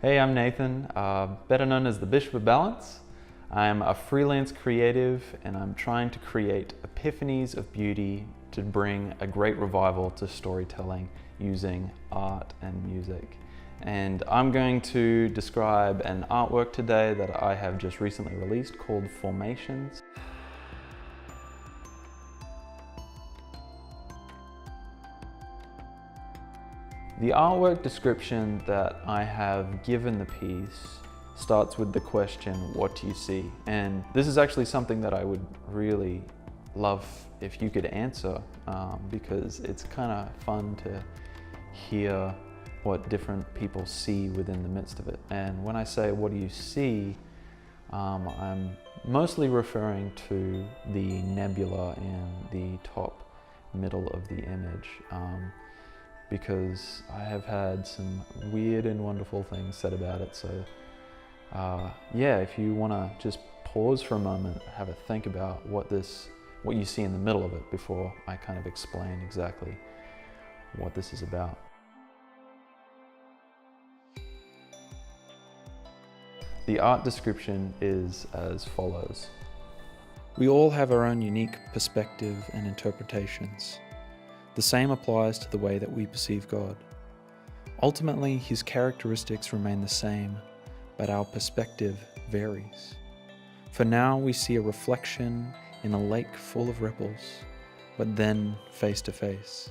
Hey, I'm Nathan, better known as the Bishop of Balance. I'm a freelance creative and I'm trying to create epiphanies of beauty to bring a great revival to storytelling using art and music. And I'm going to describe an artwork today that I have just recently released called Formations. The artwork description that I have given the piece starts with the question, what do you see? And this is actually something that I would really love if you could answer because it's kind of fun to hear what different people see within the midst of it. And when I say, what do you see? I'm mostly referring to the nebula in the top middle of the image. Because I have had some weird and wonderful things said about it. So yeah, if you want to just pause for a moment, have a think about what you see in the middle of it before I kind of explain exactly what this is about. The art description is as follows. We all have our own unique perspective and interpretations. The same applies to the way that we perceive God. Ultimately, His characteristics remain the same, but our perspective varies. For now, we see a reflection in a lake full of ripples, but then face to face.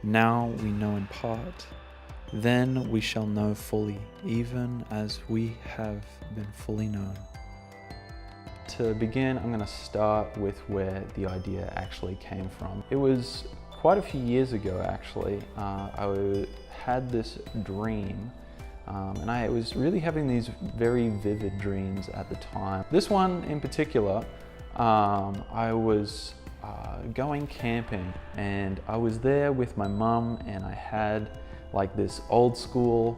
Now we know in part, then we shall know fully, even as we have been fully known. To begin, I'm going to start with where the idea actually came from. It was quite a few years ago, actually. I had this dream, and I was really having these very vivid dreams at the time. This one in particular, I was going camping, and I was there with my mum, and I had like this old school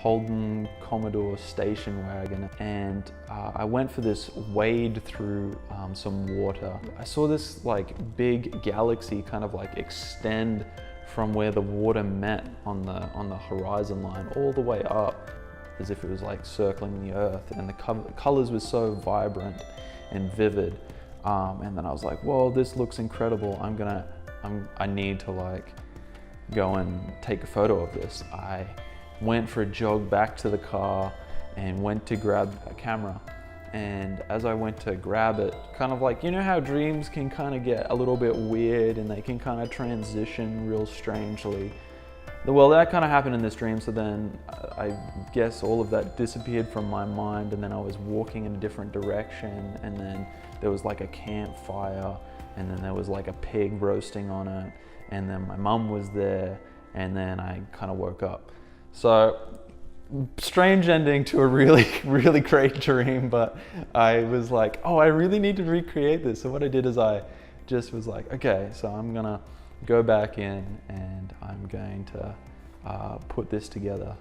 Holden Commodore station wagon, and I went for this wade through some water. I saw this like big galaxy kind of like extend from where the water met on the horizon line all the way up, as if it was like circling the earth, and the colors were so vibrant and vivid. And then I was like, whoa, this looks incredible. I need to like go and take a photo of this. I went for a jog back to the car and went to grab a camera. And as I went to grab it, kind of like, you know how dreams can kind of get a little bit weird and they can kind of transition real strangely. Well, that kind of happened in this dream, so then I guess all of that disappeared from my mind, and then I was walking in a different direction, and then there was like a campfire, and then there was like a pig roasting on it, and then my mum was there, and then I kind of woke up. So, strange ending to a really, really great dream, but I was like, oh, I really need to recreate this. So what I did is I just was like, okay, so I'm gonna go back in and I'm going to put this together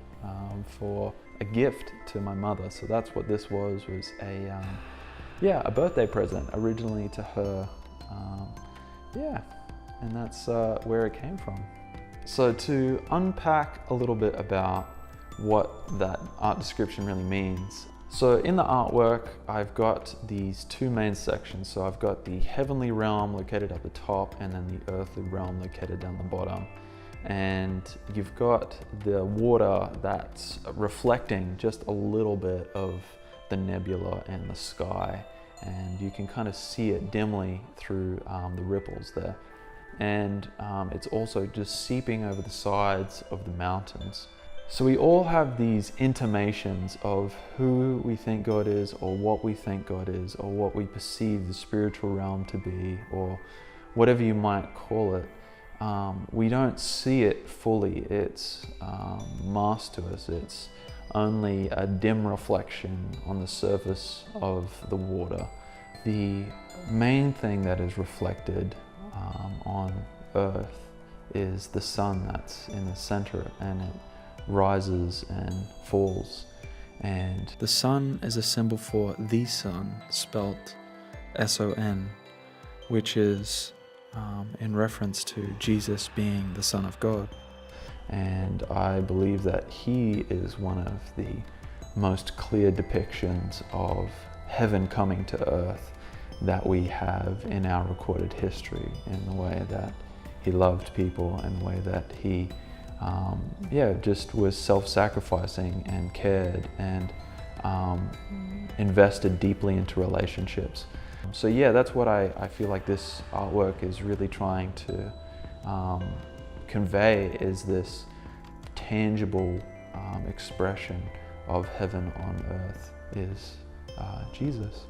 for a gift to my mother. So that's what this was a birthday present originally to her. Yeah, and that's where it came from. So to unpack a little bit about what that art description really means. So in the artwork, I've got these two main sections. So I've got the heavenly realm located at the top, and then the earthly realm located down the bottom. And you've got the water that's reflecting just a little bit of the nebula and the sky. And you can kind of see it dimly through the ripples there. And it's also just seeping over the sides of the mountains. So we all have these intimations of who we think God is, or what we think God is, or what we perceive the spiritual realm to be, or whatever you might call it. We don't see it fully. It's masked to us. It's only a dim reflection on the surface of the water. The main thing that is reflected on Earth is the sun that's in the center, and it rises and falls. And the sun is a symbol for the Son, spelt S-O-N, which is in reference to Jesus being the Son of God. And I believe that he is one of the most clear depictions of heaven coming to earth that we have in our recorded history, in the way that he loved people and the way that he just was self-sacrificing and cared and invested deeply into relationships. So yeah, that's what I feel like this artwork is really trying to convey, is this tangible expression of heaven on earth is Jesus.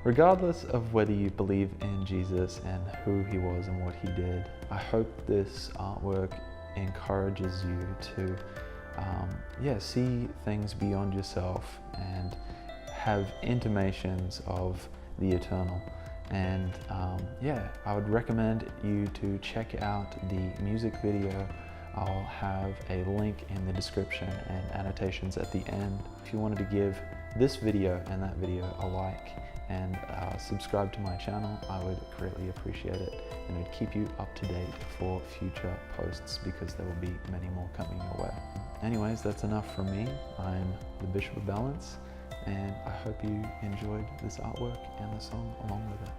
Regardless of whether you believe in Jesus and who he was and what he did, I hope this artwork encourages you to see things beyond yourself and have intimations of the eternal. And I would recommend you to check out the music video. I'll have a link in the description and annotations at the end. If you wanted to give this video and that video a like and subscribe to my channel, I would greatly appreciate it, and it would keep you up to date for future posts, because there will be many more coming your way. Anyways, that's enough from me. I'm the Bishop of Balance, and I hope you enjoyed this artwork and the song along with it.